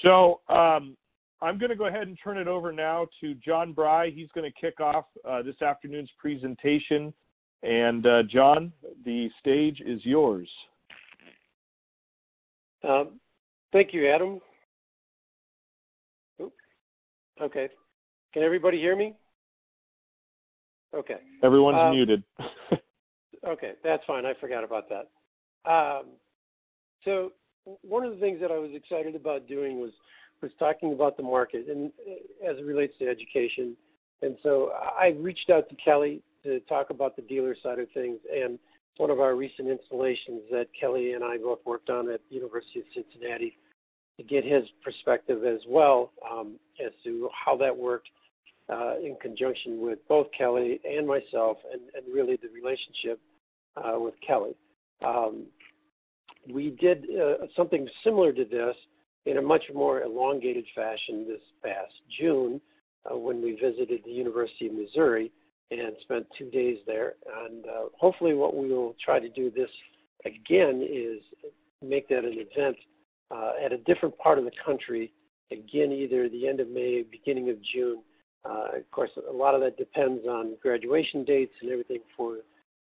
So I'm going to go ahead and turn it over now to John Bry. He's going to kick off this afternoon's presentation. And John, the stage is yours. Thank you, Adam. Okay. Can everybody hear me? Okay. Everyone's muted. Okay, that's fine. I forgot about that. So one of the things that I was excited about doing was talking about the market and as it relates to education. And so I reached out to Kelly to talk about the dealer side of things, and one of our recent installations that Kelly and I both worked on at the University of Cincinnati to get his perspective as well as to how that worked in conjunction with both Kelly and myself, and really the relationship with Kelly. We did something similar to this in a much more elongated fashion this past June when we visited the University of Missouri and spent 2 days there. And hopefully what we will try to do this again is make that an event at a different part of the country, again, either the end of May, beginning of June. Of course, a lot of that depends on graduation dates and everything for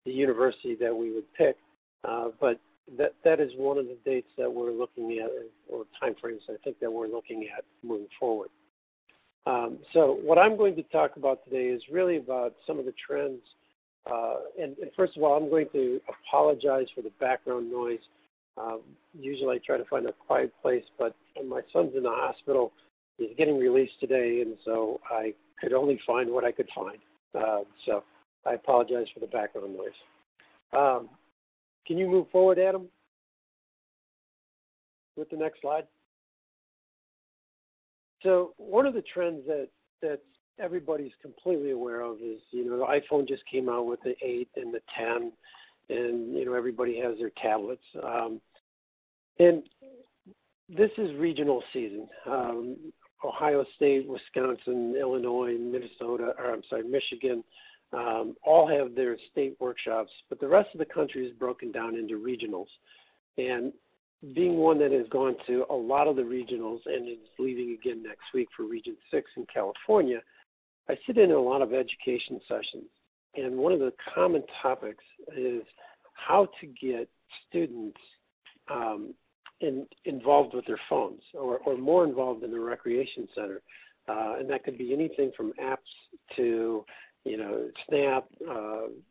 the university that we would pick. But that is one of the dates that we're looking at, or timeframes I think that we're looking at moving forward. So what I'm going to talk about today is really about some of the trends. And first of all, I'm going to apologize for the background noise. Usually I try to find a quiet place, but my son's in the hospital. He's getting released today, and so I could only find what I could find. So I apologize for the background noise. Can you move forward, Adam, with the next slide? So one of the trends that everybody's completely aware of is, the iPhone just came out with the 8 and the 10, and, everybody has their tablets. And this is regional season. Ohio State, Wisconsin, Illinois, Michigan, all have their state workshops, but the rest of the country is broken down into regionals. And being one that has gone to a lot of the regionals and is leaving again next week for Region 6 in California, I sit in a lot of education sessions. And one of the common topics is how to get students involved with their phones, or more involved in the recreation center. And that could be anything from apps to, Snap,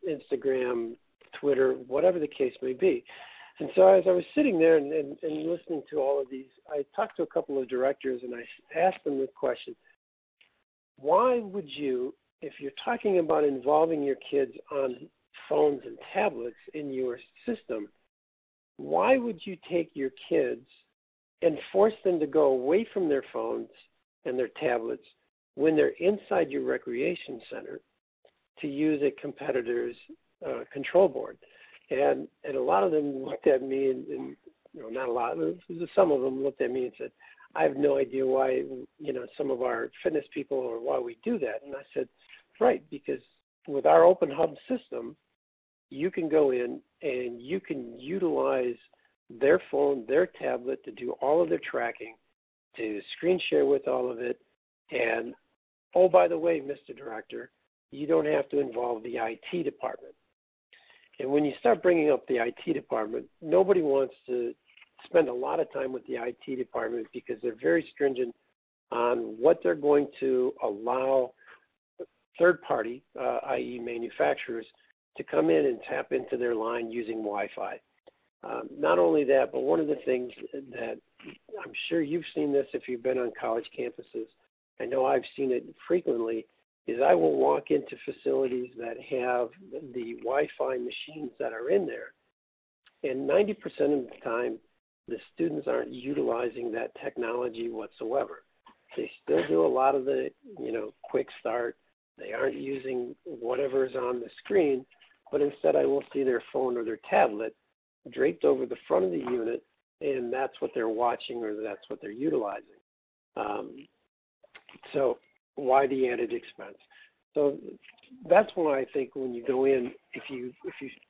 Instagram, Twitter, whatever the case may be. And so as I was sitting there and listening to all of these, I talked to a couple of directors and I asked them the question, why would you, if you're talking about involving your kids on phones and tablets in your system, why would you take your kids and force them to go away from their phones and their tablets when they're inside your recreation center to use a competitor's control board? And a lot of them looked at me, and not a lot, some of them looked at me and said, I have no idea why, some of our fitness people, or why we do that. And I said, right, because with our open hub system, you can go in and you can utilize their phone, their tablet to do all of their tracking, to screen share with all of it. And, oh, by the way, Mr. Director, you don't have to involve the IT department. And when you start bringing up the IT department, nobody wants to spend a lot of time with the IT department because they're very stringent on what they're going to allow third party, i.e. manufacturers, to come in and tap into their line using Wi-Fi. Not only that, but one of the things that I'm sure you've seen this if you've been on college campuses, I know I've seen it frequently, is I will walk into facilities that have the Wi-Fi machines that are in there, and 90% of the time, the students aren't utilizing that technology whatsoever. They still do a lot of the, quick start. They aren't using whatever's on the screen, but instead I will see their phone or their tablet draped over the front of the unit, and that's what they're watching or that's what they're utilizing. So why the added expense? So that's why I think when you go in, if you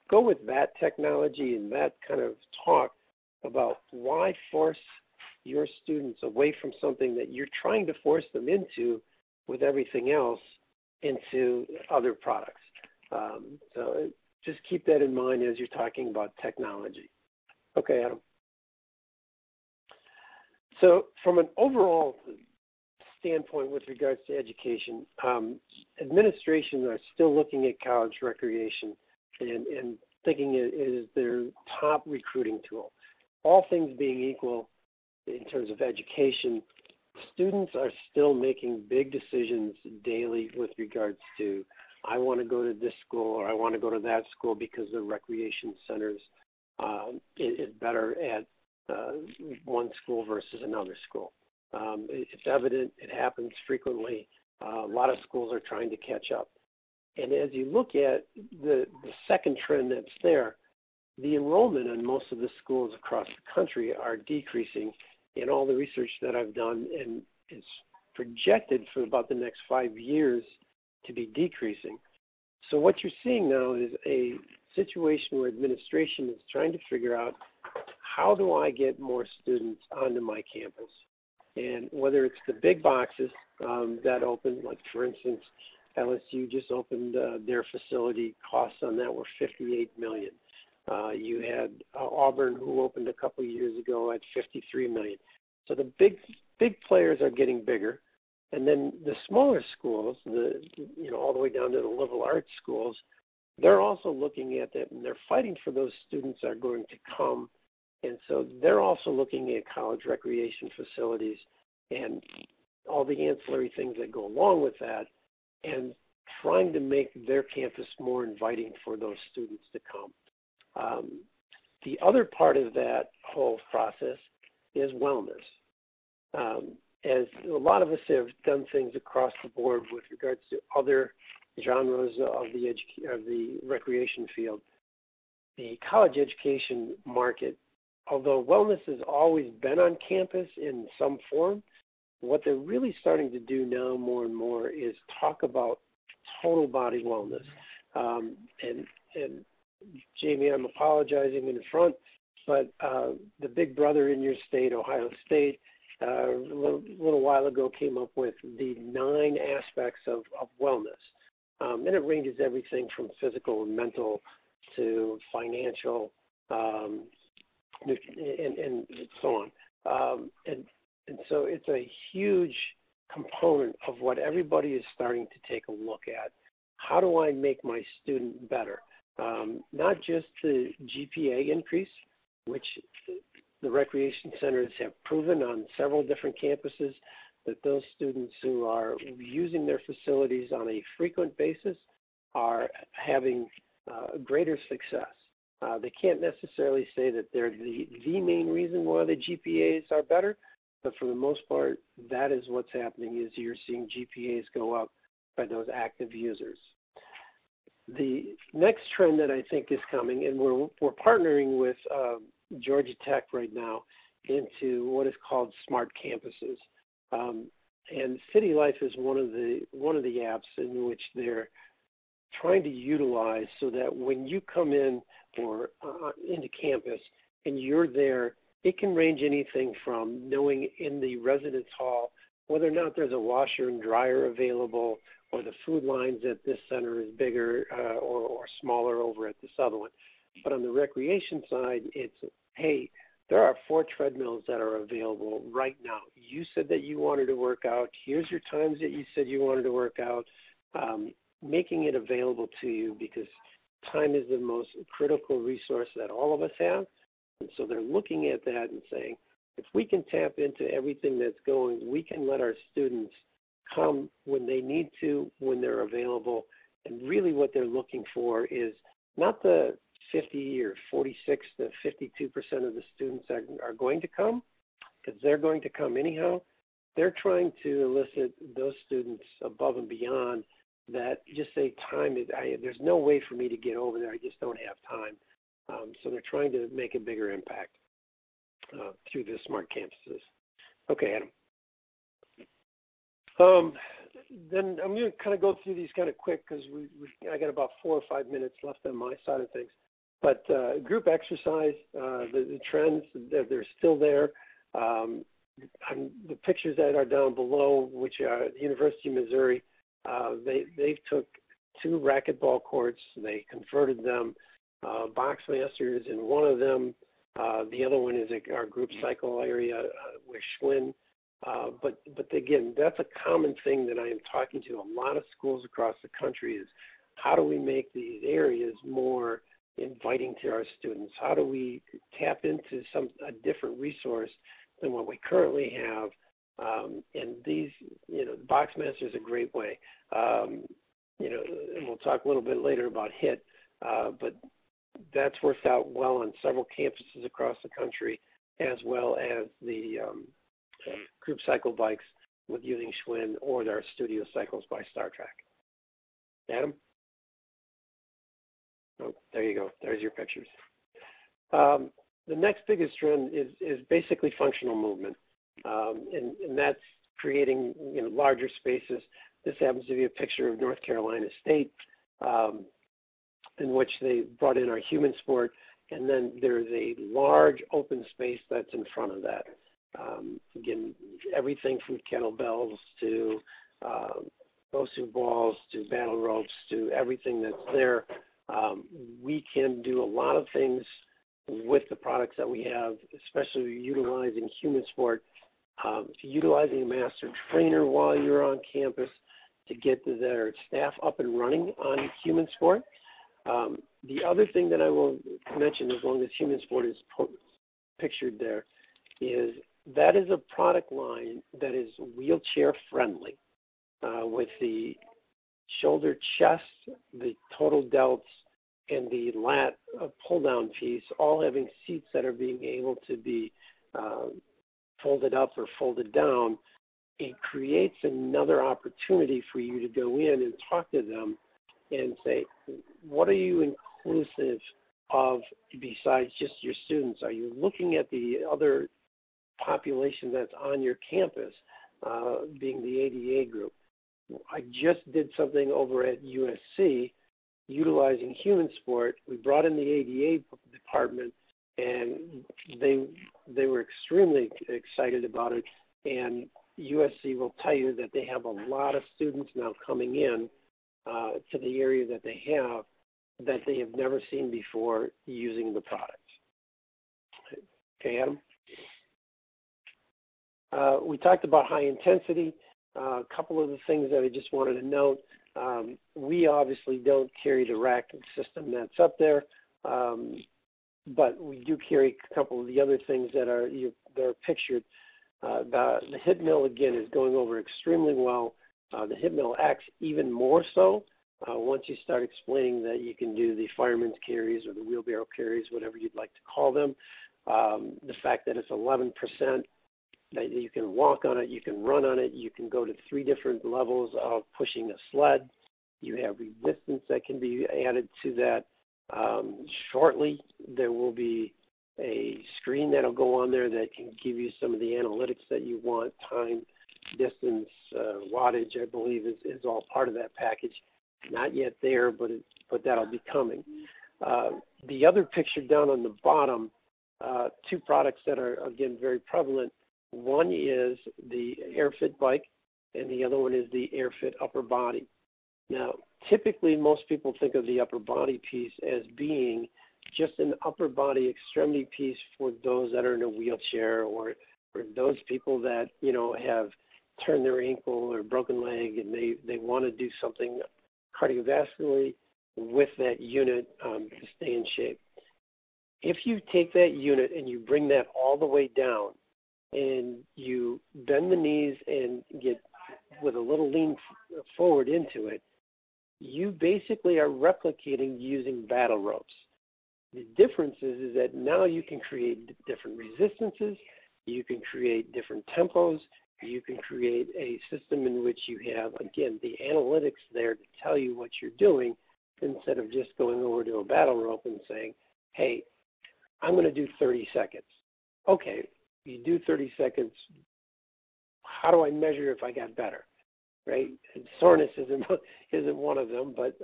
go with that technology and that kind of talk about why force your students away from something that you're trying to force them into with everything else into other products. So just keep that in mind as you're talking about technology. Okay, Adam. So from an overall standpoint with regards to education, administration are still looking at college recreation and thinking it is their top recruiting tool. All things being equal in terms of education, students are still making big decisions daily with regards to, I want to go to this school or I want to go to that school because the recreation centers is better at one school versus another school. It's evident, it happens frequently. A lot of schools are trying to catch up. And as you look at the second trend that's there, the enrollment in most of the schools across the country are decreasing in all the research that I've done, and it's projected for about the next 5 years to be decreasing. So what you're seeing now is a situation where administration is trying to figure out, how do I get more students onto my campus? And whether it's the big boxes that open, like for instance, LSU just opened their facility. Costs on that were $58 million. You had Auburn, who opened a couple of years ago at $53 million. So the big players are getting bigger, and then the smaller schools, all the way down to the liberal arts schools, they're also looking at that, and they're fighting for those students that are going to come. And so they're also looking at college recreation facilities and all the ancillary things that go along with that, and trying to make their campus more inviting for those students to come. The other part of that whole process is wellness. As a lot of us have done things across the board with regards to other genres of the recreation field, the college education market, although wellness has always been on campus in some form, what they're really starting to do now more and more is talk about total body wellness. And Jamie, I'm apologizing in front, but the big brother in your state, Ohio State, a little while ago came up with the 9 aspects of wellness. And it ranges everything from physical and mental to financial and so on. And so it's a huge component of what everybody is starting to take a look at. How do I make my student better? Not just the GPA increase, which the recreation centers have proven on several different campuses that those students who are using their facilities on a frequent basis are having greater success. They can't necessarily say that they're the main reason why the GPAs are better, but for the most part, that is what's happening, is you're seeing GPAs go up by those active users. The next trend that I think is coming, and we're partnering with Georgia Tech right now into what is called smart campuses, and City Life is one of the apps in which they're trying to utilize so that when you come in or into campus and you're there, it can range anything from knowing in the residence hall whether or not there's a washer and dryer available, or the food lines at this center is bigger or smaller over at this other one. But on the recreation side, it's, hey, there are 4 treadmills that are available right now. You said that you wanted to work out. Here's your times that you said you wanted to work out. Making it available to you, because time is the most critical resource that all of us have. And so they're looking at that and saying, if we can tap into everything that's going, we can let our students come when they need to, when they're available. And really what they're looking for is not the 50 or 46 to 52% of the students that are going to come, because they're going to come anyhow. They're trying to elicit those students above and beyond that just say time is, there's no way for me to get over there. I just don't have time. So they're trying to make a bigger impact through the smart campuses. Okay, Adam. Then I'm going to kind of go through these kind of quick because I got about 4 or 5 minutes left on my side of things. But group exercise, the trends, they're still there. the pictures that are down below, which are the University of Missouri, they took 2 racquetball courts, they converted them, Box Masters in one of them, the other one is our group cycle area with Schwinn. But again, that's a common thing that I am talking to a lot of schools across the country is how do we make these areas more inviting to our students? How do we tap into a different resource than what we currently have? And these, Boxmaster is a great way. And we'll talk a little bit later about HIT, but that's worked out well on several campuses across the country, as well as the group cycle bikes with using Schwinn or their studio cycles by Star Trek. Adam? Oh, there you go. There's your pictures. The next biggest trend is basically functional movement, and that's creating larger spaces. This happens to be a picture of North Carolina State, in which they brought in our human sport, and then there's a large open space that's in front of that. Again, everything from kettlebells to BOSU balls to battle ropes to everything that's there. We can do a lot of things with the products that we have, especially utilizing human sport, utilizing a master trainer while you're on campus to get their staff up and running on human sport. The other thing that I will mention, as long as human sport is pictured there, is that is a product line that is wheelchair friendly, with the shoulder chest, the total delts, and the lat pull down piece all having seats that are being able to be folded up or folded down. It creates another opportunity for you to go in and talk to them and say, what are you inclusive of besides just your students? Are you looking at the other population that's on your campus, being the ADA group? I just did something over at USC utilizing human sport. We brought in the ADA department, and they were extremely excited about it. And USC will tell you that they have a lot of students now coming in to the area that they have never seen before using the products. Okay, Adam? We talked about high intensity. A couple of the things that I just wanted to note. We obviously don't carry the rack system that's up there, but we do carry a couple of the other things that are pictured. The hip mill, again, is going over extremely well. The hip mill acts even more so once you start explaining that you can do the fireman's carries or the wheelbarrow carries, whatever you'd like to call them. The fact that it's 11%, that you can walk on it, you can run on it, you can go to 3 different levels of pushing a sled. You have resistance that can be added to that. Shortly, there will be a screen that'll go on there that can give you some of the analytics that you want, time, distance, wattage, I believe, is all part of that package. Not yet there, but that'll be coming. The other picture down on the bottom, 2 products that are, again, very prevalent. One is the AirFit bike, and the other one is the AirFit upper body. Now, typically, most people think of the upper body piece as being just an upper body extremity piece for those that are in a wheelchair or those people that, have turned their ankle or broken leg and they want to do something cardiovascularly with that unit to stay in shape. If you take that unit and you bring that all the way down and you bend the knees and get with a little lean forward into it, you basically are replicating using battle ropes. The difference is that now you can create different resistances, you can create different tempos, you can create a system in which you have, again, the analytics there to tell you what you're doing instead of just going over to a battle rope and saying, hey, I'm going to do 30 seconds. Okay, you do 30 seconds. How do I measure if I got better? Right? And soreness isn't one of them, but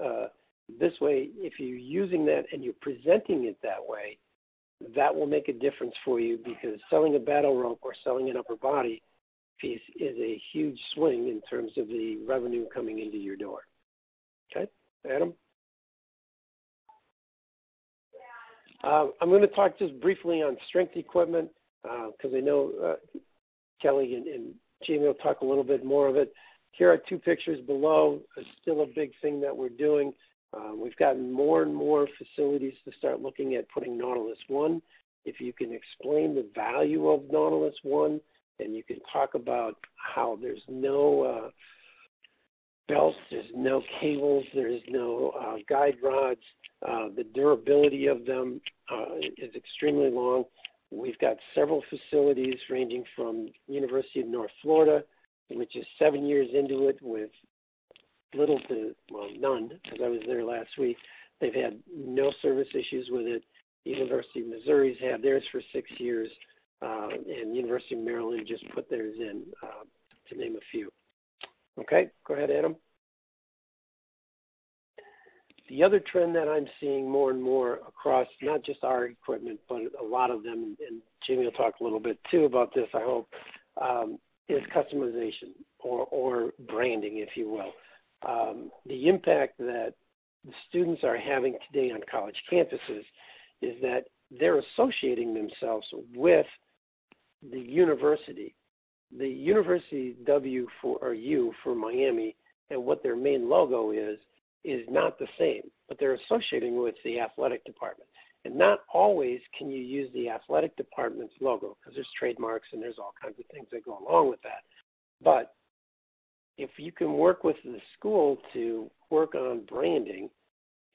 this way, if you're using that and you're presenting it that way, that will make a difference for you, because selling a battle rope or selling an upper body piece is a huge swing in terms of the revenue coming into your door. Okay, Adam? I'm going to talk just briefly on strength equipment, because I know Kelly and Jamie will talk a little bit more of it. Here are two pictures below. It's still a big thing that we're doing. We've gotten more and more facilities to start looking at putting Nautilus One. If you can explain the value of Nautilus One, and you can talk about how there's no belts, there's no cables, there's no guide rods. The durability of them is extremely long. We've got several facilities ranging from University of North Florida, which is 7 years into it with little to, well, none, because I was there last week. They've had no service issues with it. University of Missouri's had theirs for 6 years, and University of Maryland just put theirs in, to name a few. Okay, go ahead, Adam. The other trend that I'm seeing more and more across not just our equipment, but a lot of them, and Jamie will talk a little bit too about this, I hope, is customization or branding, if you will. The impact that the students are having today on college campuses is that they're associating themselves with the university. The University W or U for Miami, and what their main logo is not the same, but they're associating with the athletic department. And not always can you use the athletic department's logo, because there's trademarks and there's all kinds of things that go along with that. But if you can work with the school to work on branding,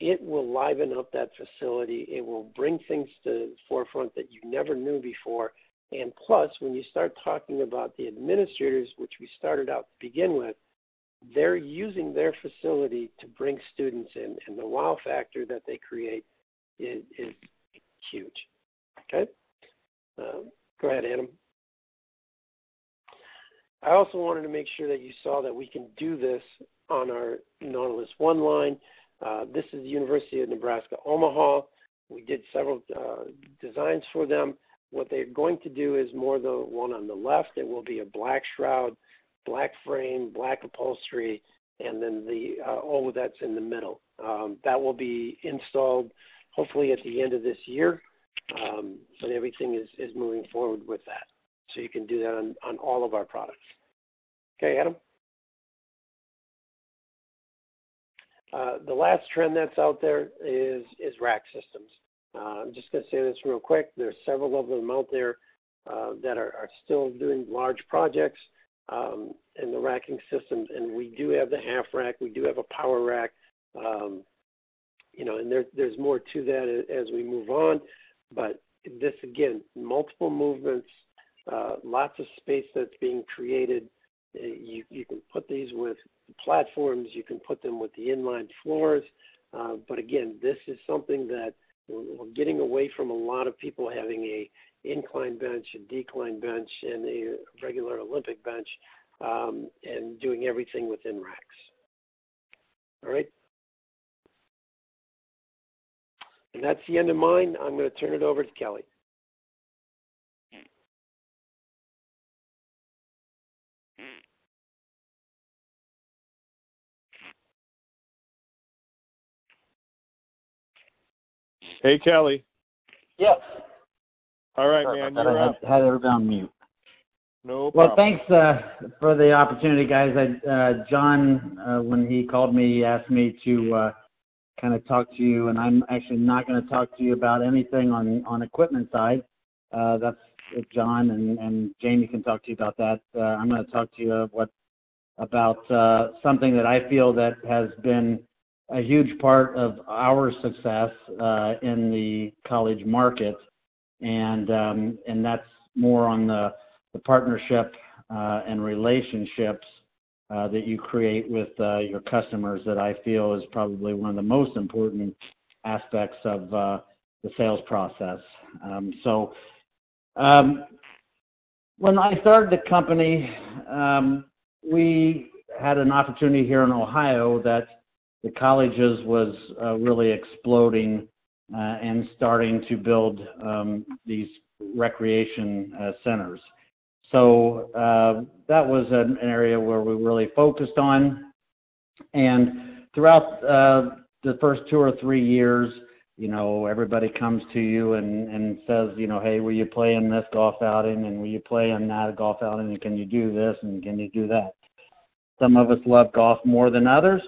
it will liven up that facility. It will bring things to the forefront that you never knew before. And plus, when you start talking about the administrators, which we started out to begin with, they're using their facility to bring students in, and the wow factor that they create is huge. Okay? Go ahead, Adam. I also wanted to make sure that you saw that we can do this on our Nautilus One line. This is the University of Nebraska, Omaha. We did several designs for them. What they're going to do is more the one on the left. It will be a black shroud, black frame, black upholstery, and then the O that's in the middle. That will be installed hopefully at the end of this year, but everything is moving forward with that. So you can do that on all of our products. Okay, Adam? The last trend that's out there is rack systems. I'm just going to say this real quick. There's several of them out there that are still doing large projects in the racking system, and we do have the half rack. We do have a power rack, and there's more to that as we move on. But this, again, multiple movements, lots of space that's being created. You can put these with platforms. You can put them with the inline floors. But again, this is something that we're getting away from a lot of people having a incline bench, a decline bench, and a regular Olympic bench, and doing everything within racks. All right? And that's the end of mine. I'm going to turn it over to Kelly. Hey, Kelly. Yes. All right, Sorry man. about that. You're up. I had everybody on mute. No Well, problem. thanks for the opportunity, guys. John, when he called me, he asked me to kind of talk to you, and I'm actually not going to talk to you about anything on equipment side. That's John, and Jamie can talk to you about that. I'm going to talk to you about something that I feel that has been a huge part of our success in the college market, and that's more on the partnership and relationships that you create with your customers that I feel is probably one of the most important aspects of the sales process. When I started the company, we had an opportunity here in Ohio that the colleges was really exploding and starting to build these recreation centers. So that was an area where we really focused on. And throughout the first 2 or 3 years, everybody comes to you and says, hey, will you play in this golf outing, and will you play in that golf outing, and can you do this, and can you do that? Some of us love golf more than others,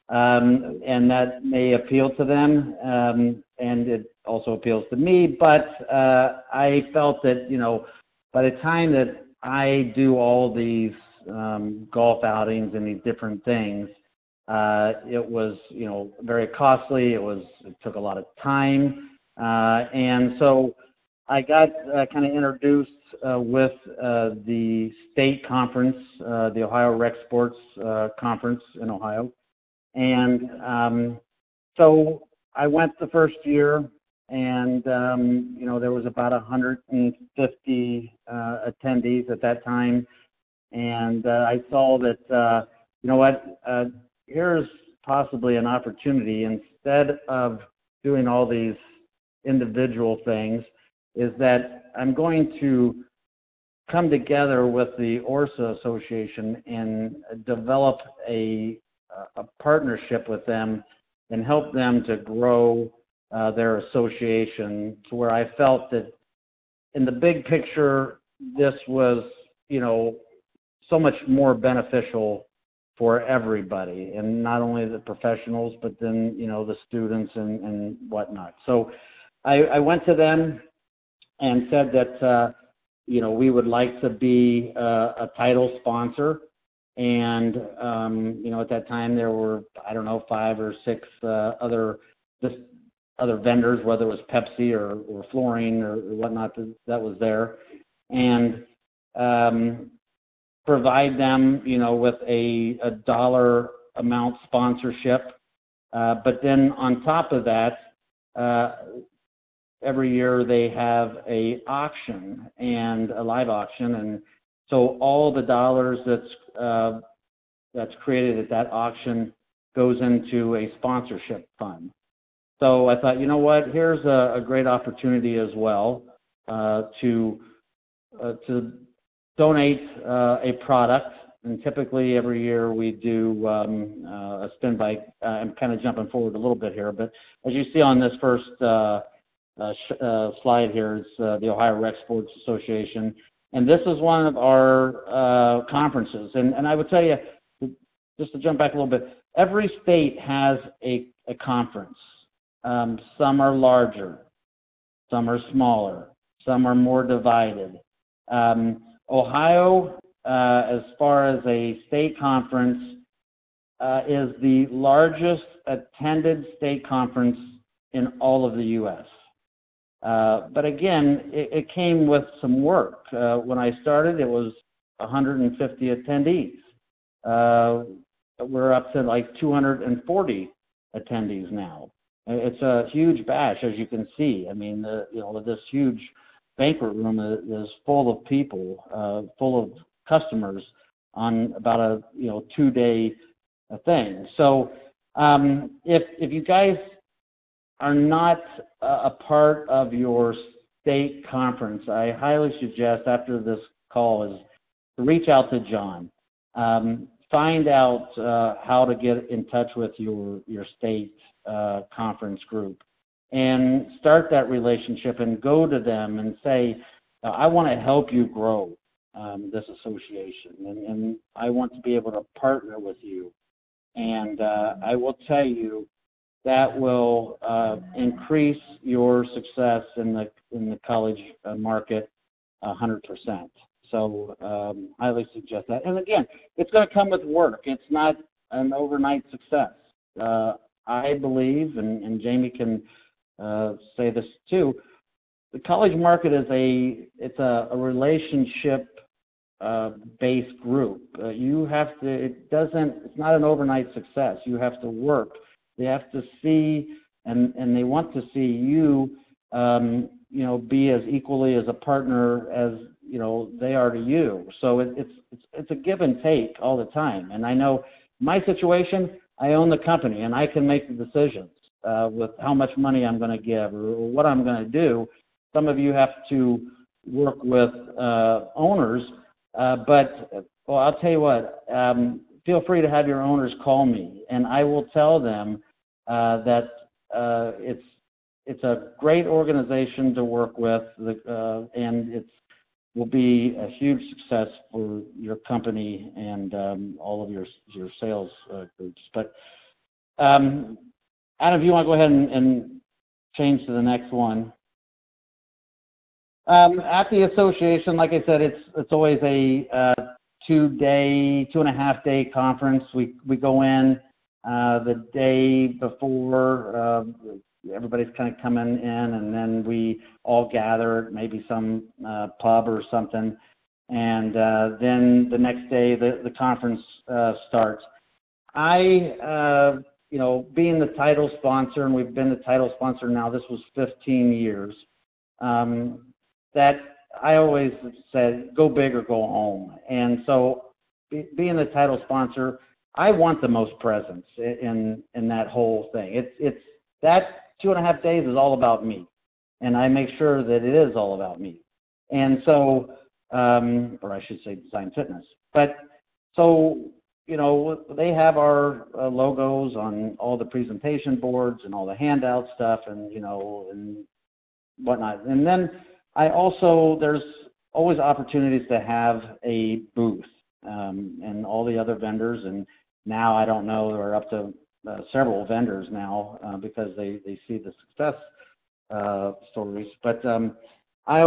and that may appeal to them, and it also appeals to me, but I felt that, by the time that I do all these golf outings and these different things, it was, very costly. It took a lot of time. And so I got kind of introduced with the state conference, the Ohio Rec Sports Conference in Ohio. And so I went the first year, and, there was about 150 attendees at that time. And I saw that, here's possibly an opportunity, instead of doing all these individual things, is that I'm going to come together with the ORSA Association and develop a partnership with them and help them to grow their association, to where I felt that in the big picture, this was, so much more beneficial for everybody, and not only the professionals, but then, the students and whatnot. So I went to them and said that, we would like to be a title sponsor. And, at that time there were, 5 or 6 other vendors, whether it was Pepsi or Flooring or whatnot, that was there. And provide them, with a dollar amount sponsorship. But then on top of that, every year they have a auction, and a live auction. And so all the dollars that's created at that auction goes into a sponsorship fund. So I thought, here's a great opportunity as well to donate a product. And typically every year we do a spin bike. I'm kind of jumping forward a little bit here, but as you see on this first slide here, it's the Ohio Rec Sports Association. And this is one of our conferences. And I would tell you, just to jump back a little bit, every state has a conference. Some are larger, some are smaller, some are more divided. Ohio, as far as a state conference, is the largest attended state conference in all of the U.S. But again, it came with some work. When I started, it was 150 attendees. We're up to like 240 attendees now. It's a huge bash, as you can see. I mean, this huge banquet room is full of people, full of customers on about a 2-day thing. So if you guys are not a part of your state conference, I highly suggest after this call is to reach out to John. Find out how to get in touch with your state conference group, and start that relationship and go to them and say, I want to help you grow this association, and I want to be able to partner with you. And I will tell you that will increase your success in the college market 100%. So highly suggest that. And again, it's going to come with work. It's not an overnight success. I believe, and Jamie can say this too, the college market is a relationship based group. It's not an overnight success. You have to work. They have to see, and they want to see you, be as equally as a partner as they are to you. So it's a give and take all the time. And I know my situation, I own the company and I can make the decisions. with how much money I'm going to give or what I'm going to do. Some of you have to work with owners, but well, I'll tell you what. Feel free to have your owners call me, and I will tell them that it's a great organization to work with, and it will be a huge success for your company and all of your sales groups. But Adam, if you want to go ahead and change to the next one. At the association, like I said, it's always a 2.5 day conference. We go in the day before. Everybody's kind of coming in, and then we all gather at maybe some pub or something, and then the next day the conference starts. I, being the title sponsor, and we've been the title sponsor now, this was 15 years, that I always said, go big or go home. And so being the title sponsor, I want the most presence in that whole thing. It's that 2.5 days is all about me, and I make sure that it is all about me. And so, or I should say Design Fitness. But so, they have our logos on all the presentation boards and all the handout stuff and, and whatnot. And then there's always opportunities to have a booth, and all the other vendors. And now I don't know, we're up to several vendors now because they see the success stories. But they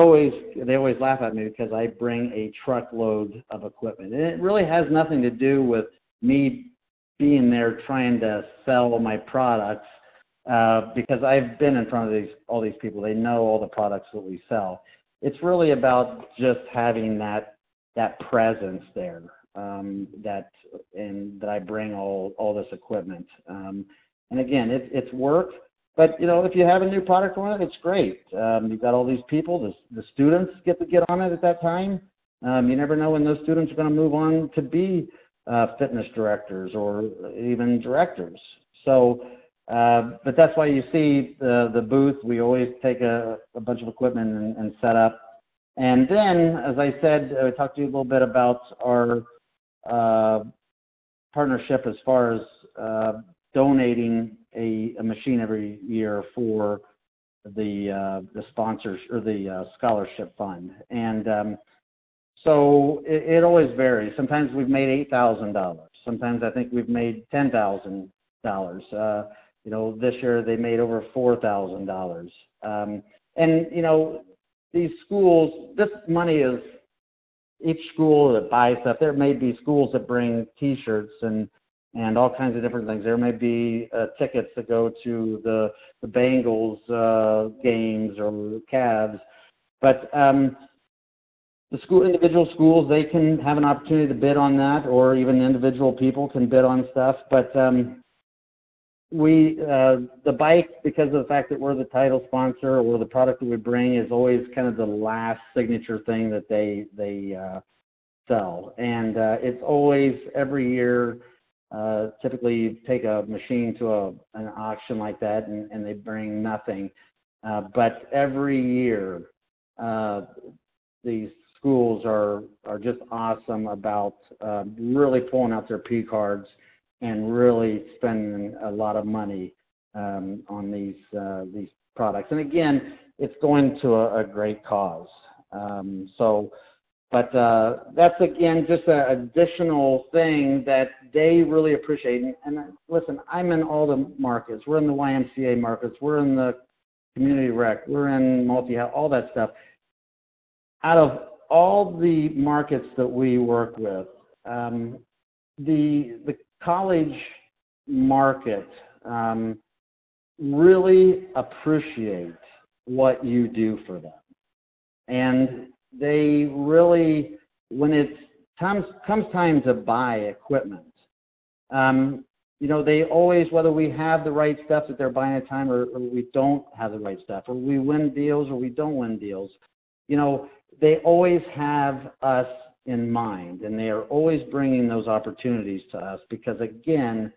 always laugh at me because I bring a truckload of equipment. And it really has nothing to do with me being there trying to sell my products, because I've been in front of all these people. They know all the products that we sell. It's really about just having that presence there, that I bring all this equipment. And again, it's work, but if you have a new product on it, it's great. You've got all these people. The students get to get on it at that time. You never know when those students are going to move on to be fitness directors or even directors. So. But that's why you see the booth. We always take a bunch of equipment and set up. And then, as I said, I talked to you a little bit about our partnership as far as donating a machine every year for the sponsors or the scholarship fund. And so it always varies. Sometimes we've made $8,000. Sometimes I think we've made $10,000. This year they made over $4,000. And, these schools, this money is each school that buys stuff. There may be schools that bring T-shirts and all kinds of different things. There may be tickets that go to the Bengals games or Cavs. But the individual schools, they can have an opportunity to bid on that, or even individual people can bid on stuff. But the bike, because of the fact that we're the title sponsor, or the product that we bring, is always kind of the last signature thing that they sell. And it's always every year, typically you take a machine to an auction like that and they bring nothing. But every year, these schools are just awesome about really pulling out their P cards and really spending a lot of money on these products. And again, it's going to a great cause. But that's, again, just an additional thing that they really appreciate. And listen, I'm in all the markets. We're in the YMCA markets. We're in the community rec. We're in multi-health, all that stuff. Out of all the markets that we work with, the college market really appreciate what you do for them. And they really, when it comes time to buy equipment, they always, whether we have the right stuff that they're buying at the time or we don't have the right stuff, or we win deals or we don't win deals, they always have us in mind, and they are always bringing those opportunities to us because, again,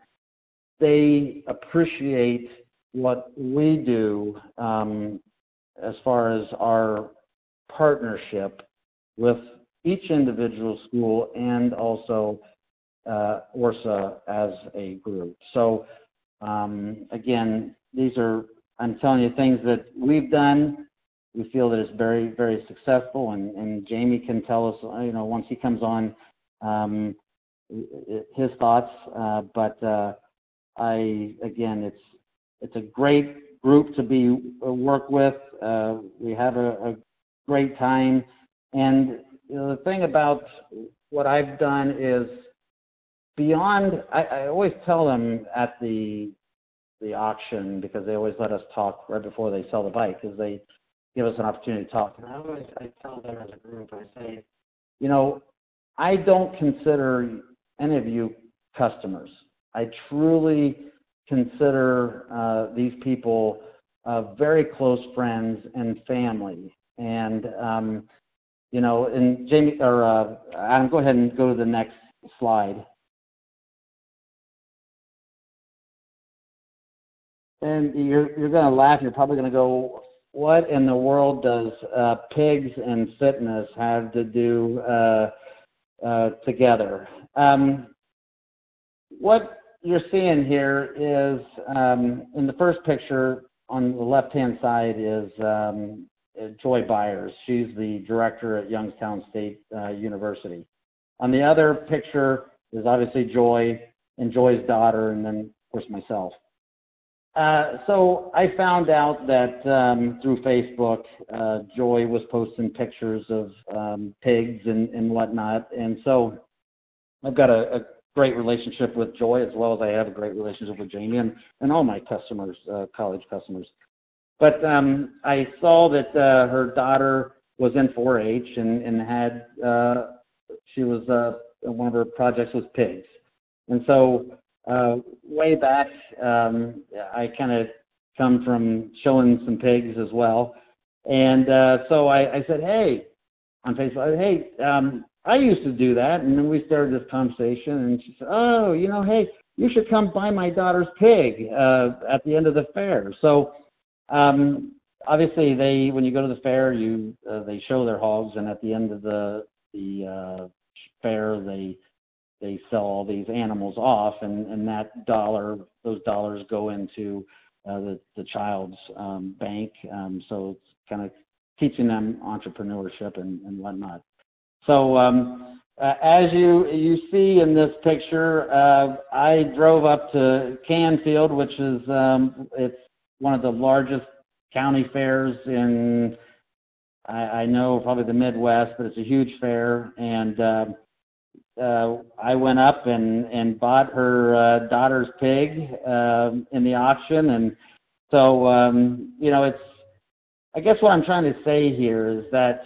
they appreciate what we do as far as our partnership with each individual school and also ORSA as a group. So again, these are, I'm telling you, things that we've done. We feel that it's very, very successful, and Jamie can tell us, once he comes on, his thoughts. But it's a great group to work with. We have a great time, and the thing about what I've done is beyond. I always tell them at the auction, because they always let us talk right before they sell the bike, because they give us an opportunity to talk. And I tell them as a group, I say, I don't consider any of you customers. I truly consider these people very close friends and family. And and Jamie or Adam, go ahead and go to the next slide. And you're going to laugh. You're probably going to go, what in the world does pigs and fitness have to do together? What you're seeing here is, in the first picture on the left-hand side is Joy Byers. She's the director at Youngstown State University. On the other picture is obviously Joy and Joy's daughter, and then, of course, myself. So I found out that through Facebook, Joy was posting pictures of pigs and whatnot. And so I've got a great relationship with Joy, as well as I have a great relationship with Jamie and all my customers, college customers. But I saw that her daughter was in 4-H and had, she was, one of her projects was pigs. And so way back, I kind of come from showing some pigs as well. And so I said, hey, on Facebook, hey, I used to do that. And then we started this conversation, and she said, oh, hey, you should come buy my daughter's pig at the end of the fair. So obviously when you go to the fair, they show their hogs, and at the end of the fair, they sell all these animals off, and those dollars go into the child's bank. So it's kind of teaching them entrepreneurship and whatnot. So as you see in this picture, I drove up to Canfield, which is it's one of the largest county fairs in, I know, probably the Midwest, but it's a huge fair. And I went up and bought her daughter's pig in the auction. And so, it's, I guess what I'm trying to say here is that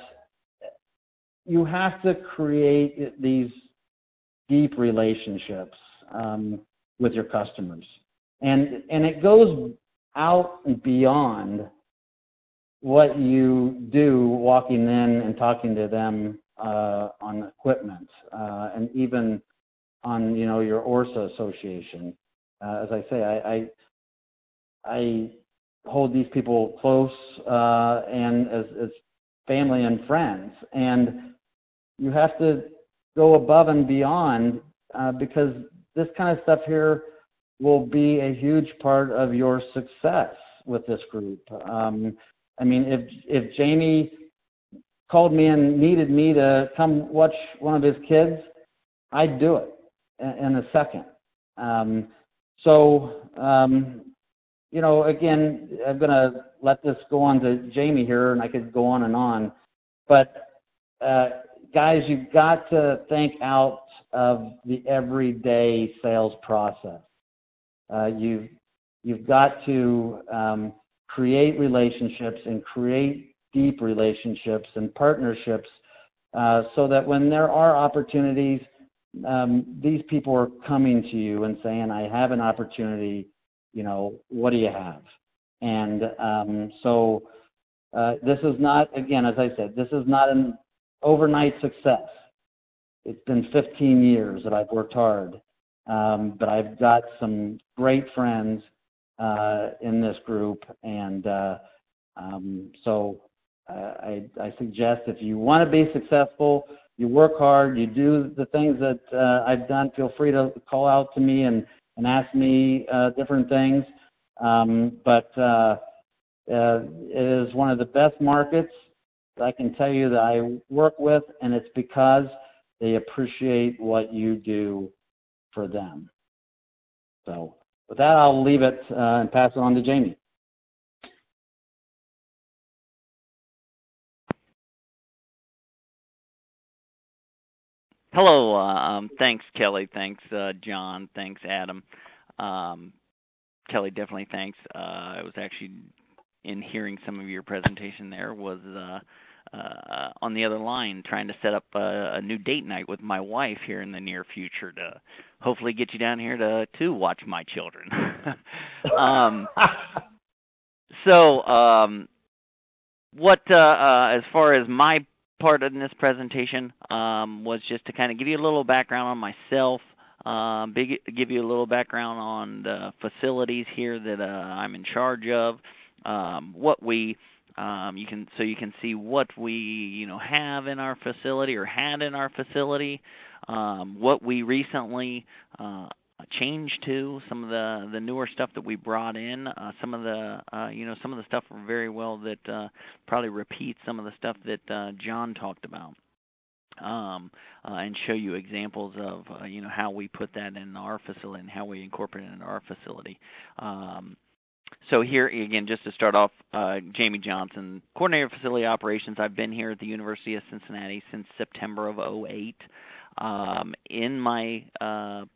you have to create these deep relationships with your customers. And it goes out and beyond what you do walking in and talking to them on equipment, and even on, your ORSA association. As I say, I hold these people close and as family and friends. And you have to go above and beyond because this kind of stuff here will be a huge part of your success with this group. I mean, if Jamie called me and needed me to come watch one of his kids, I'd do it in a second. Again, I'm going to let this go on to Jamie here, and I could go on and on. But, guys, you've got to think out of the everyday sales process. You've got to create relationships and create deep relationships and partnerships so that when there are opportunities, these people are coming to you and saying, I have an opportunity, what do you have? And this is not, again, as I said, this is not an overnight success. It's been 15 years that I've worked hard, but I've got some great friends in this group. And so I suggest if you want to be successful, you work hard, you do the things that I've done. Feel free to call out to me and ask me different things. But it is one of the best markets I can tell you that I work with, and it's because they appreciate what you do for them. So with that, I'll leave it and pass it on to Jamie. Hello. Thanks, Kelly. Thanks, John. Thanks, Adam. Kelly, definitely thanks. I was actually, in hearing some of your presentation there, was on the other line trying to set up a new date night with my wife here in the near future to hopefully get you down here to watch my children. What as far as my part in this presentation was just to kind of give you a little background on myself, give you a little background on the facilities here that I'm in charge of, what we you can see what we have in our facility or had in our facility, what we recently changed to, some of the newer stuff that we brought in, some of the some of the stuff very well that probably repeats some of the stuff that John talked about, and show you examples of how we put that in our facility and how we incorporate it in our facility. So here again, just to start off, Jamie Johnson, Coordinator of Facility Operations. I've been here at the University of Cincinnati since September of '08. In my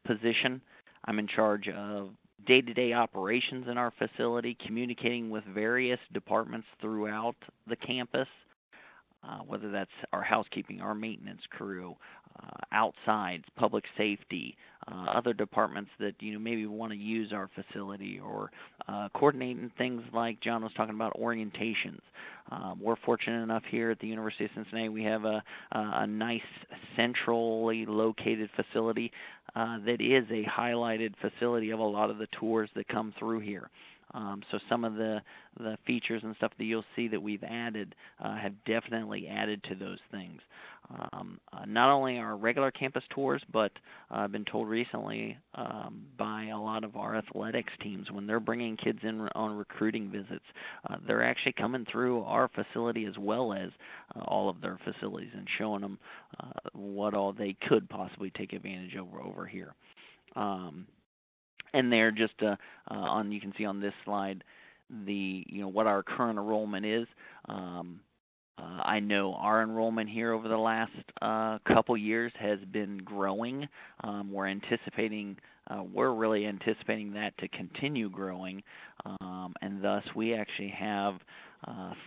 position, I'm in charge of day-to-day operations in our facility, communicating with various departments throughout the campus, whether that's our housekeeping, our maintenance crew, outside, public safety, other departments that maybe want to use our facility, or coordinating things like John was talking about, orientations. We're fortunate enough here at the University of Cincinnati, we have a nice centrally located facility that is a highlighted facility of a lot of the tours that come through here. So some of the features and stuff that you'll see that we've added have definitely added to those things. Not only our regular campus tours, but I've been told recently by a lot of our athletics teams, when they're bringing kids in on recruiting visits, they're actually coming through our facility as well as all of their facilities and showing them what all they could possibly take advantage of over here. And there, just you can see on this slide what our current enrollment is. I know our enrollment here over the last couple years has been growing. We're really anticipating that to continue growing, and thus we actually have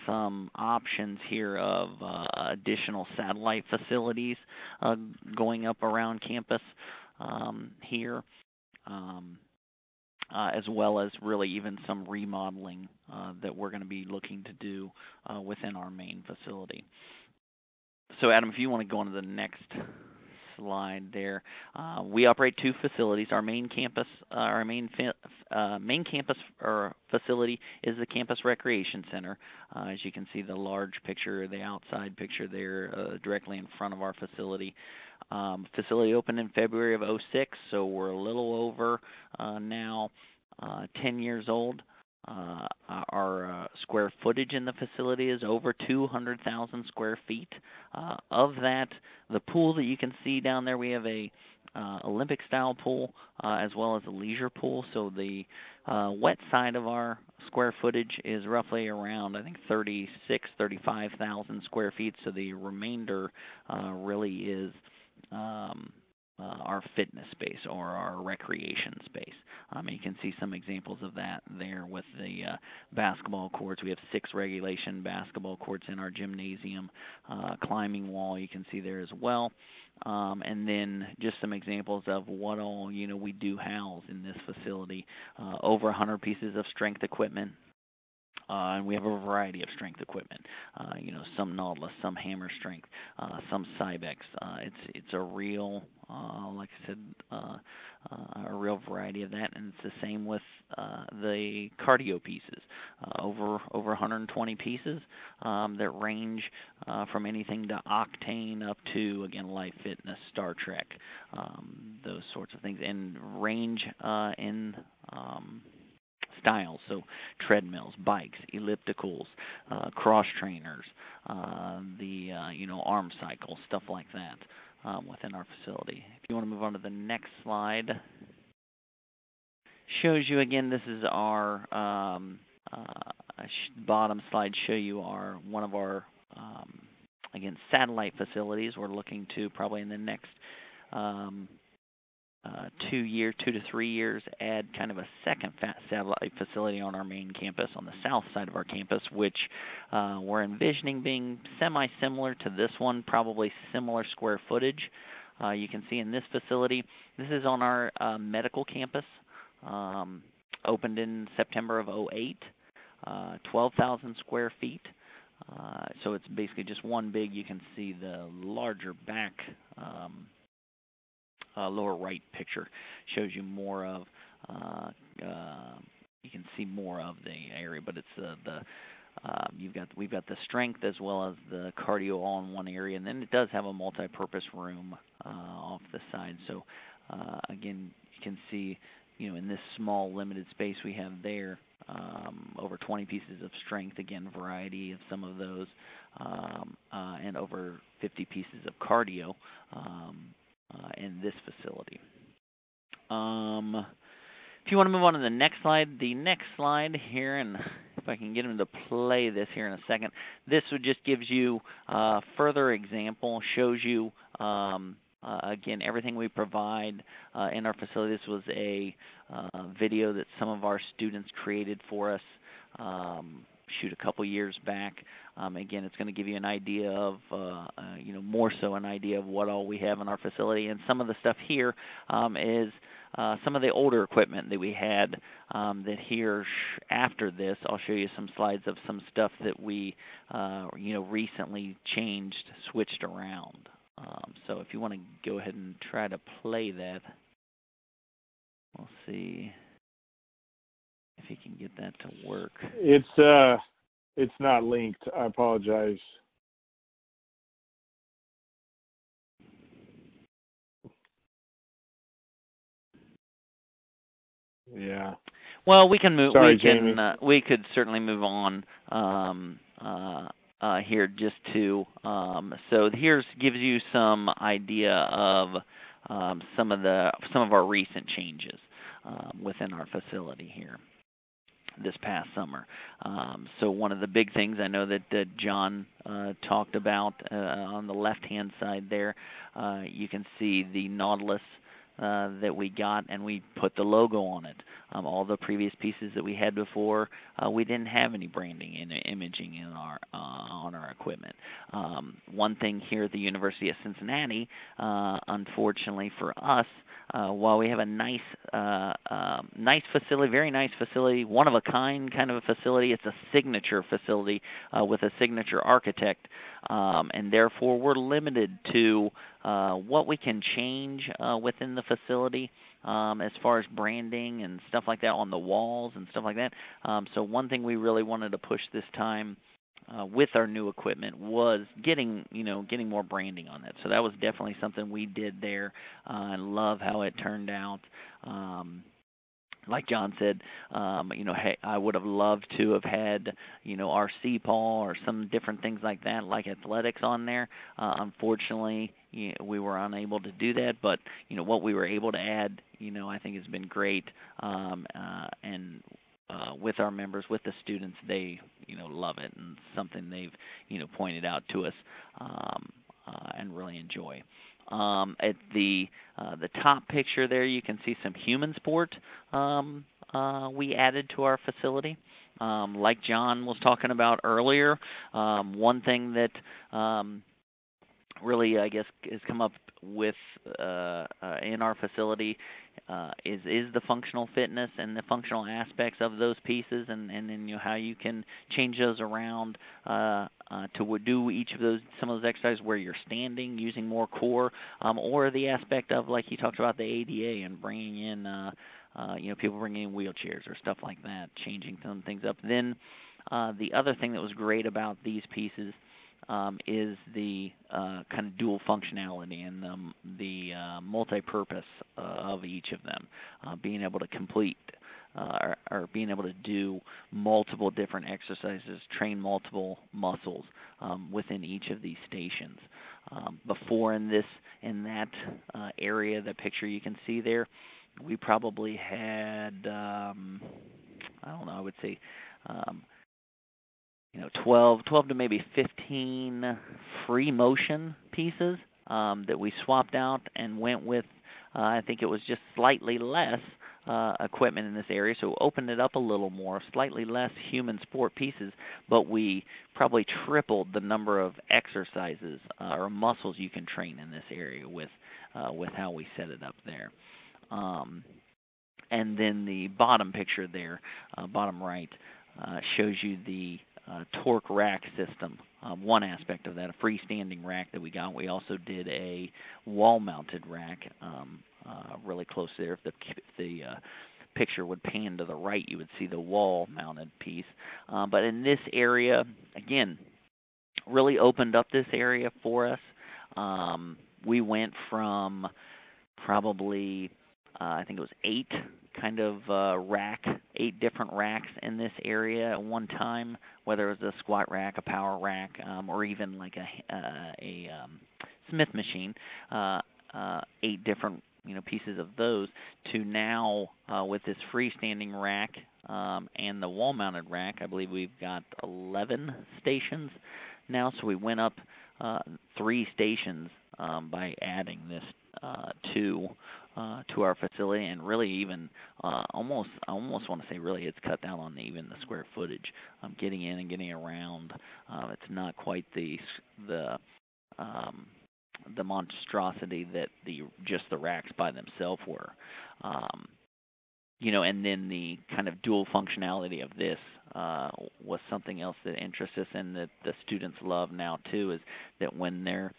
some options here of additional satellite facilities going up around campus here. As well as really even some remodeling that we're going to be looking to do within our main facility. So, Adam, if you want to go on to the next slide there, we operate two facilities. Our main campus, main campus or facility is the Campus Recreation Center. As you can see, the large picture, the outside picture there, directly in front of our facility. Facility opened in February of '06, so we're a little over now 10 years old. Our square footage in the facility is over 200,000 square feet. Of that, the pool that you can see down there, we have a Olympic-style pool as well as a leisure pool. So the wet side of our square footage is roughly around, I think, 35,000 square feet. So the remainder really is our fitness space or our recreation space. You can see some examples of that there with the basketball courts. We have 6 regulation basketball courts in our gymnasium. Climbing wall you can see there as well. And then just some examples of what all we do house in this facility. Over 100 pieces of strength equipment. And we have a variety of strength equipment. Some Nautilus, some Hammer Strength, some Cybex. It's a real, like I said, a real variety of that, and it's the same with the cardio pieces. Over 120 pieces that range from anything to Octane up to, again, Life Fitness, Star Trek, those sorts of things, and range in styles, so treadmills, bikes, ellipticals, cross trainers, the arm cycle, stuff like that within our facility. If you want to move on to the next slide, shows you again. This is our bottom slide. Show you one of our again satellite facilities. We're looking to probably in the next 2 to 3 years add kind of a second satellite facility on our main campus on the south side of our campus, which we're envisioning being semi-similar to this one, probably similar square footage. You can see in this facility, this is on our medical campus, opened in September of 2008, 12,000 square feet. So it's basically just one big. You can see the larger back lower right picture shows you more of you can see more of the area, but it's we've got the strength as well as the cardio all in one area, and then it does have a multi-purpose room off the side. So again, you can see in this small limited space we have there over 20 pieces of strength, again variety of some of those, and over 50 pieces of cardio in this facility. If you want to move on to the next slide here, and if I can get him to play this here in a second, this would just gives you further example, shows you again everything we provide in our facility. This was a video that some of our students created for us a couple years back. Again, it's going to give you an idea of, more so an idea of what all we have in our facility. And some of the stuff here is some of the older equipment that we had that here after this, I'll show you some slides of some stuff that we, recently switched around. So if you want to go ahead and try to play that, we'll see if he can get that to work. It's not linked. I apologize. Yeah. Well, we can move. Sorry, Jamie. We could certainly move on here just to. So here's gives you some idea of some of our recent changes within our facility here this past summer. So one of the big things I know that John talked about on the left-hand side there, you can see the Nautilus that we got, and we put the logo on it. All the previous pieces that we had before, we didn't have any branding and imaging in on our equipment. One thing here at the University of Cincinnati, unfortunately for us, while we have a nice facility, very nice facility, one of a kind of a facility, it's a signature facility with a signature architect, and therefore we're limited to what we can change within the facility as far as branding and stuff like that on the walls and stuff like that. So one thing we really wanted to push this time with our new equipment was getting more branding on that. So that was definitely something we did there. I love how it turned out. Like John said, hey, I would have loved to have had, our CPAW or some different things like that, like athletics on there. Unfortunately, we were unable to do that, but, what we were able to add, I think has been great. And with our members, with the students, they, love it, and something they've, pointed out to us and really enjoy. At the top picture there, you can see some human sport we added to our facility. Like John was talking about earlier, one thing that really, I guess, has come up with in our facility is the functional fitness and the functional aspects of those pieces, and then how you can change those around to do each of those, some of those exercises where you're standing using more core, or the aspect of, like you talked about, the ADA and bringing in people bringing in wheelchairs or stuff like that, changing some things up. Then the other thing that was great about these pieces is the kind of dual functionality and the multi-purpose of each of them, being able to complete or being able to do multiple different exercises, train multiple muscles within each of these stations. Before in that area, the picture you can see there, we probably had I would say 12 to maybe 15 free motion pieces that we swapped out and went with, I think it was just slightly less equipment in this area, so opened it up a little more, slightly less human sport pieces, but we probably tripled the number of exercises or muscles you can train in this area with how we set it up there. And then the bottom picture there, bottom right, shows you the torque rack system. One aspect of that, a freestanding rack that we got. We also did a wall-mounted rack really close there. If the picture would pan to the right, you would see the wall-mounted piece. But in this area, again, really opened up this area for us. We went from probably, I think it was 8 different racks in this area at one time, whether it was a squat rack, a power rack, or even like a Smith machine, 8 different pieces of those, to now with this freestanding rack and the wall-mounted rack, I believe we've got 11 stations now. So we went up 3 stations by adding this to our facility, and really even I almost want to say really it's cut down on even the square footage. Getting in and getting around, it's not quite the monstrosity that just the racks by themselves were. And then the kind of dual functionality of this was something else that interests us and that the students love now too, is that when they're,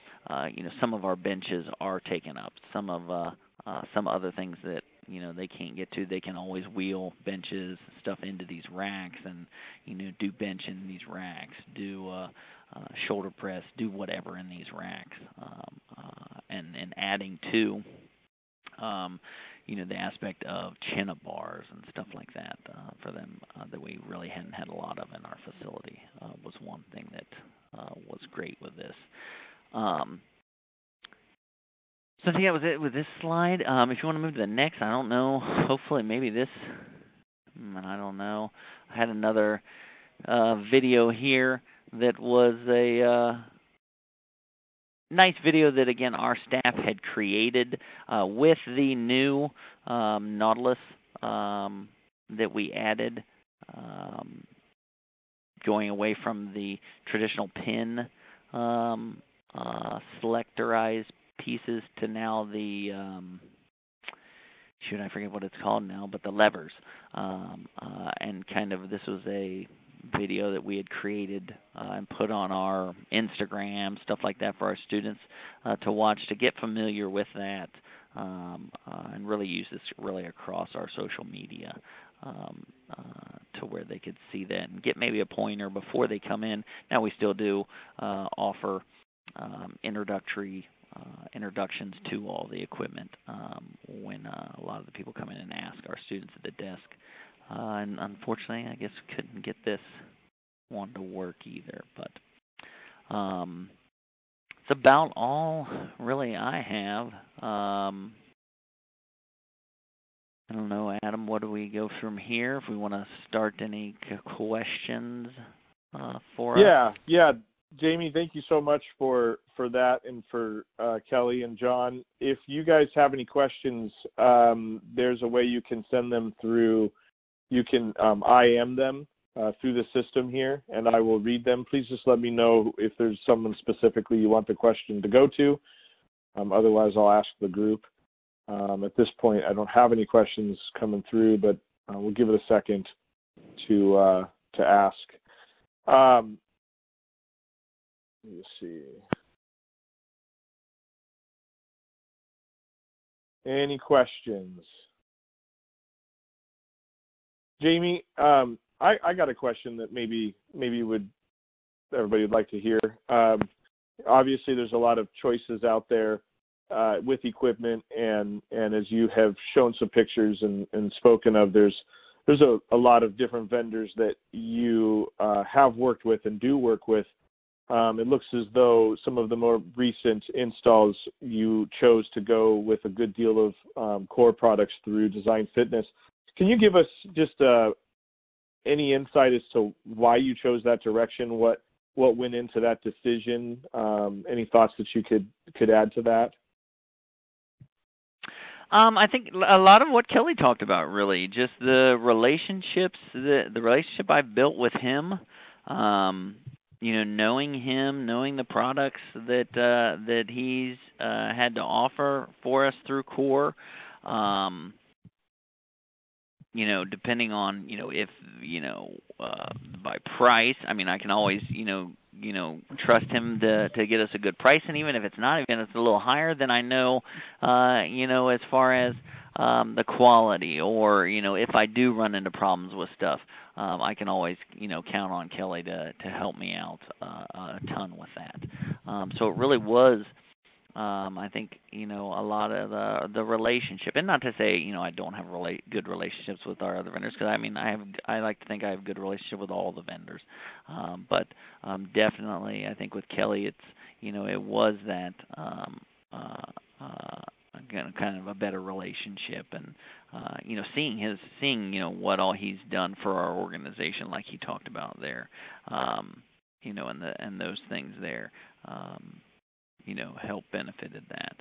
some of our benches are taken up, some other things that, they can't get to, they can always wheel benches, stuff into these racks and, do bench in these racks, do shoulder press, do whatever in these racks, and adding to, the aspect of chin-up bars and stuff like that for them that we really hadn't had a lot of in our facility was one thing that was great with this. So I think that was it with this slide. If you want to move to the next, I don't know. Hopefully, maybe this. I don't know. I had another video here that was a nice video that, again, our staff had created with the new Nautilus that we added, going away from the traditional pin selectorized pieces to now the I forget what it's called now, but the levers, and kind of this was a video that we had created and put on our Instagram, stuff like that, for our students to watch, to get familiar with that, and really use this really across our social media to where they could see that and get maybe a pointer before they come in. Now we still do offer introductions to all the equipment when a lot of the people come in and ask our students at the desk. And unfortunately, I guess we couldn't get this one to work either. But it's about all really I have. I don't know, Adam, what do we go from here? If we want to start any questions for us? Yeah. Jamie, thank you so much for that, and for Kelly and John. If you guys have any questions, there's a way you can send them through. You can IM them through the system here, and I will read them. Please just let me know if there's someone specifically you want the question to go to. Otherwise, I'll ask the group. At this point, I don't have any questions coming through, but we'll give it a second to ask. Let me see. Any questions? Jamie, I got a question that maybe everybody would like to hear. Obviously, there's a lot of choices out there with equipment, and as you have shown some pictures and spoken of, there's a lot of different vendors that you have worked with and do work with. It looks as though some of the more recent installs you chose to go with a good deal of core products through Design Fitness. Can you give us just any insight as to why you chose that direction? What went into that decision? Any thoughts that you could add to that? I think a lot of what Kelly talked about, really, just the relationships, the relationship I've built with him. Knowing him, knowing the products that he's had to offer for us through Core. Depending on, if, by price, I mean, I can always, trust him to get us a good price. And even if it's not, even if it's a little higher, then I know, as far as the quality, or, if I do run into problems with stuff, I can always, count on Kelly to help me out a ton with that. So it really was, I think, a lot of the relationship, and not to say, I don't have good relationships with our other vendors, because I like to think I have a good relationship with all the vendors, but definitely, I think with Kelly, it's, it was that kind of a better relationship, and seeing what all he's done for our organization, like he talked about there, and those things there. Help benefited that,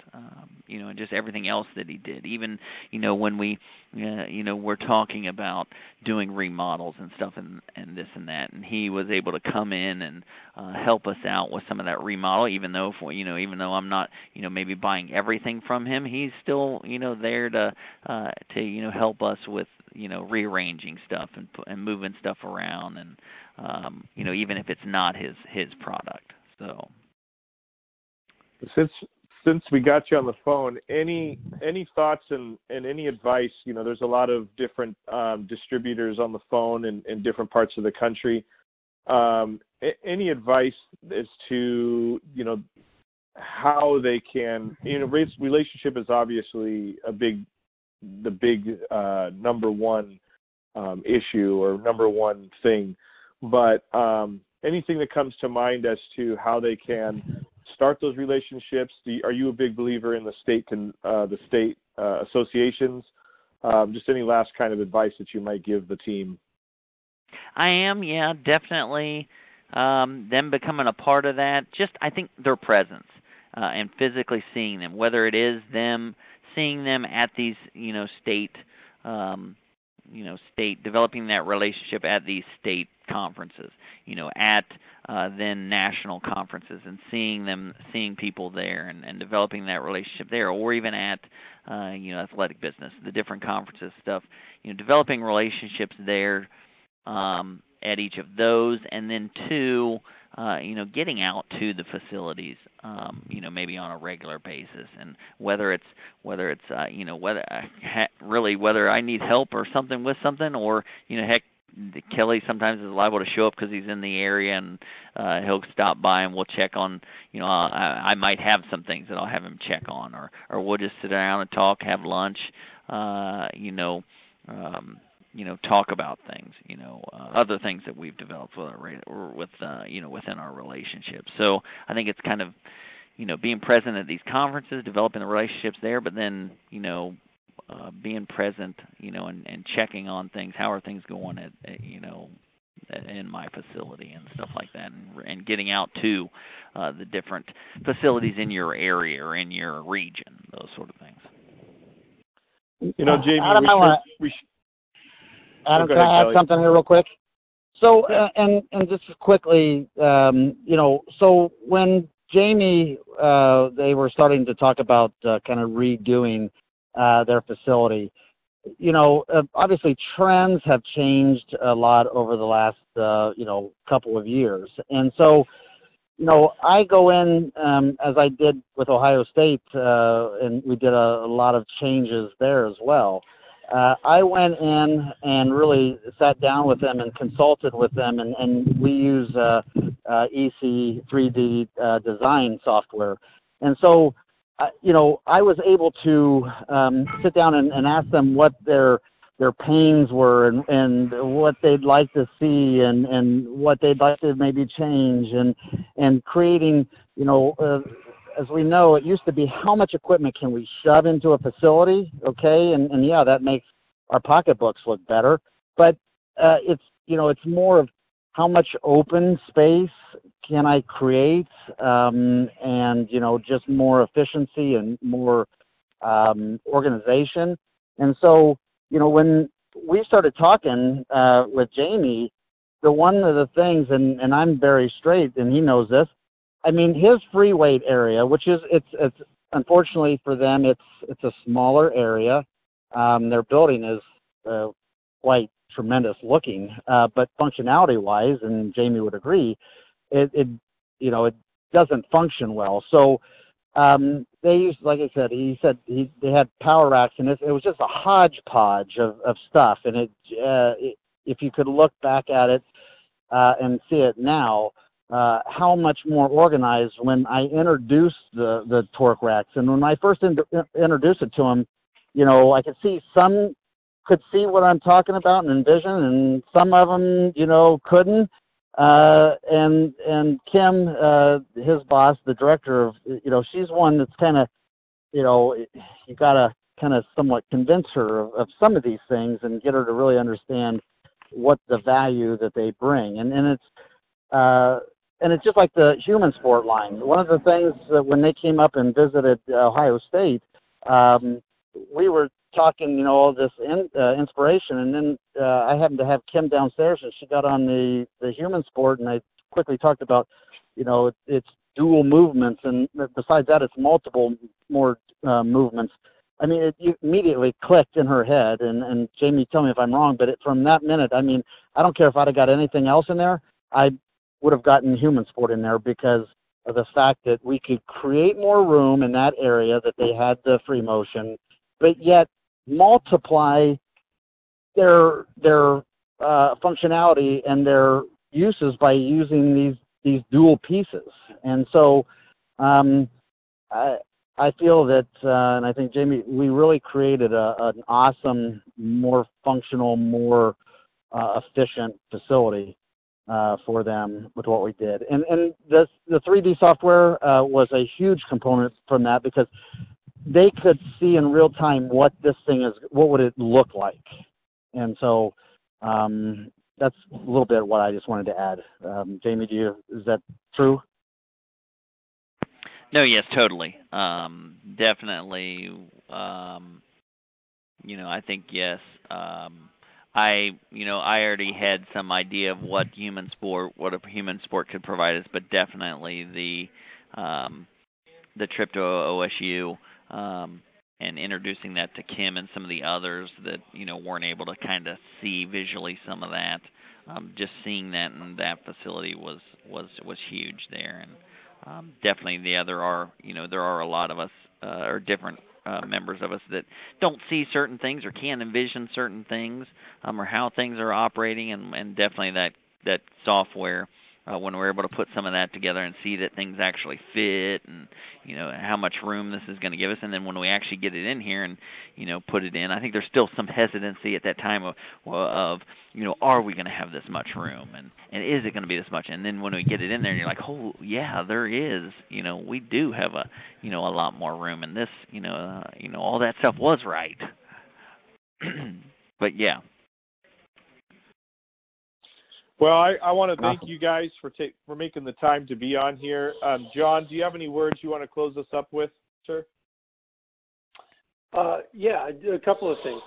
and just everything else that he did. Even, when we, we're talking about doing remodels and stuff and this and that, and he was able to come in and help us out with some of that remodel, even though, even though I'm not, maybe buying everything from him, he's still, there to help us with, rearranging stuff and moving stuff around, and, even if it's not his product, so. Since we got you on the phone, any thoughts and any advice? There's a lot of different distributors on the phone in different parts of the country. Any advice as to how they can? Relationship is obviously the big number one issue or number one thing, but anything that comes to mind as to how they can start those relationships? Are you a big believer in the state associations? Just any last kind of advice that you might give the team? I am, yeah, definitely. Them becoming a part of that. Just, I think their presence and physically seeing them, whether it is them seeing them at these, state, developing that relationship at these state conferences, at then national conferences, and seeing people there and developing that relationship there, or even at, athletic business, the different conferences stuff, developing relationships there at each of those, and then two, getting out to the facilities, maybe on a regular basis, and whether I need help or something with something, or, heck, Kelly sometimes is liable to show up because he's in the area, and he'll stop by and we'll check on, I might have some things that I'll have him check on, or we'll just sit down and talk, have lunch, talk about things, other things that we've developed within our relationship. So I think it's kind of, being present at these conferences, developing the relationships there, but then, being present, and checking on things. How are things going at in my facility and stuff like that, and getting out to the different facilities in your area or in your region, those sort of things. Jamie, Adam, Adam, can I add something here real quick? So, and just quickly, so when Jamie, they were starting to talk about kind of redoing their facility, obviously trends have changed a lot over the last, couple of years. And so, I go in, as I did with Ohio State, and we did a lot of changes there as well. I went in and really sat down with them and consulted with them, and we use EC 3D design software. And so, I was able to sit down and ask them what their pains were and what they'd like to see and what they'd like to maybe change and creating, as we know, it used to be how much equipment can we shove into a facility, okay? And yeah, that makes our pocketbooks look better. But it's more of how much open space can I create, and just more efficiency and more organization. And so, when we started talking with Jamie, one of the things, and I'm very straight, and he knows this. I mean, his free weight area, which is it's unfortunately for them, it's a smaller area. Their building is quite tremendous looking, but functionality wise, and Jamie would agree, it doesn't function well. So they used, like I said, they had power racks, and it was just a hodgepodge of stuff. And if you could look back at it and see it now, how much more organized when I introduced the torque racks. And when I first introduced it to them, I could see some could see what I'm talking about and envision, and some of them, couldn't. And Kim, his boss, the director of, she's one that's kind of, you got to kind of somewhat convince her of some of these things and get her to really understand what the value that they bring. And it's just like the human sport line. One of the things that when they came up and visited Ohio State, we were talking, all this inspiration, and then I happened to have Kim downstairs, and she got on the human sport, and I quickly talked about, it's dual movements, and besides that, it's multiple more movements. I mean, it immediately clicked in her head, and Jamie, tell me if I'm wrong, but from that minute, I mean, I don't care if I'd have got anything else in there, I would have gotten human sport in there because of the fact that we could create more room in that area that they had the free motion, but yet multiply their functionality and their uses by using these dual pieces. And so I feel that, and I think, Jamie, we really created an awesome, more functional, more efficient facility for them with what we did. And the 3D software was a huge component from that because they could see in real time what this thing is, what would it look like. And so that's a little bit what I just wanted to add. Jamie, is that true? No, yes, totally. Definitely. I think yes. I already had some idea of what a human sport could provide us, but definitely the trip to OSU and introducing that to Kim and some of the others that weren't able to kind of see visually some of that. Just seeing that in that facility was huge there, and definitely there are a lot of us or different members of us that don't see certain things or can't envision certain things or how things are operating, and definitely that software when we're able to put some of that together and see that things actually fit and how much room this is going to give us, and then when we actually get it in here and put it in, I think there's still some hesitancy at that time of are we going to have this much room and is it going to be this much, and then when we get it in there and you're like, oh yeah, there is, we do have a lot more room, and this all that stuff was right. But yeah. Well, I want to thank you guys for making the time to be on here. John, do you have any words you want to close us up with, sir? Yeah, a couple of things.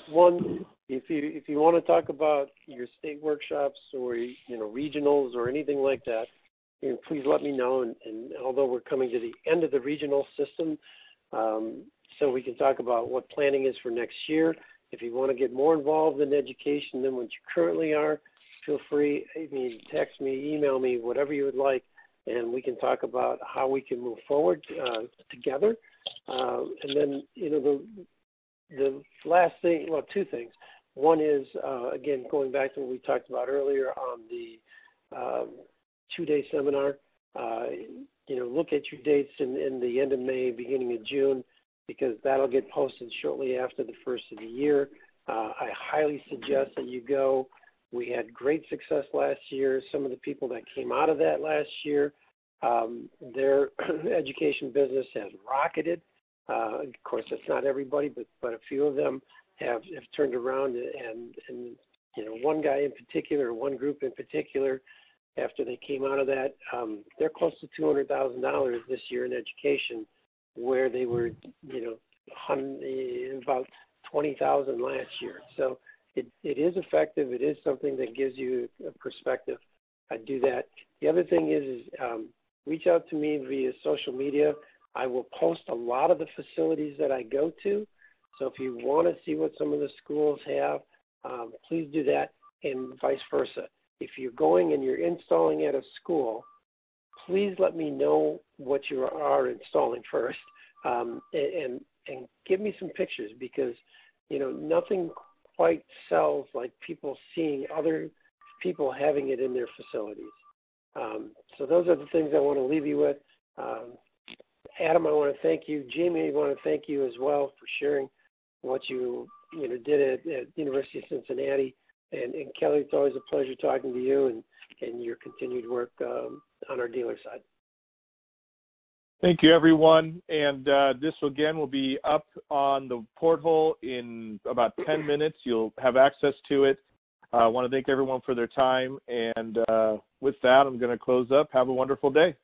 One, If you want to talk about your state workshops or regionals or anything like that, please let me know. And although we're coming to the end of the regional system, so we can talk about what planning is for next year. If you want to get more involved in education than what you currently are, feel free. Text me, email me, whatever you would like, and we can talk about how we can move forward together. And then, the last thing, well, two things. One is, again, going back to what we talked about earlier on the 2-day seminar. Look at your dates in the end of May, beginning of June, because that'll get posted shortly after the first of the year. I highly suggest that you go. We had great success last year. Some of the people that came out of that last year, their education business has rocketed. Of course, it's not everybody, but a few of them have turned around, and one guy in particular, one group in particular, after they came out of that, they're close to $200,000 this year in education, where they were, about $20,000 last year. So it is effective. It is something that gives you a perspective. I do that. The other thing is reach out to me via social media. I will post a lot of the facilities that I go to. So if you want to see what some of the schools have, please do that, and vice versa. If you're going and you're installing at a school, please let me know what you are installing first, and give me some pictures, because nothing quite sells like people seeing other people having it in their facilities. So those are the things I want to leave you with. Adam, I want to thank you. Jamie, I want to thank you as well for sharing what you did at University of Cincinnati. And Kelly, it's always a pleasure talking to you and your continued work on our dealer side. Thank you, everyone. And this, again, will be up on the porthole in about 10 minutes. You'll have access to it. I want to thank everyone for their time. And with that, I'm going to close up. Have a wonderful day.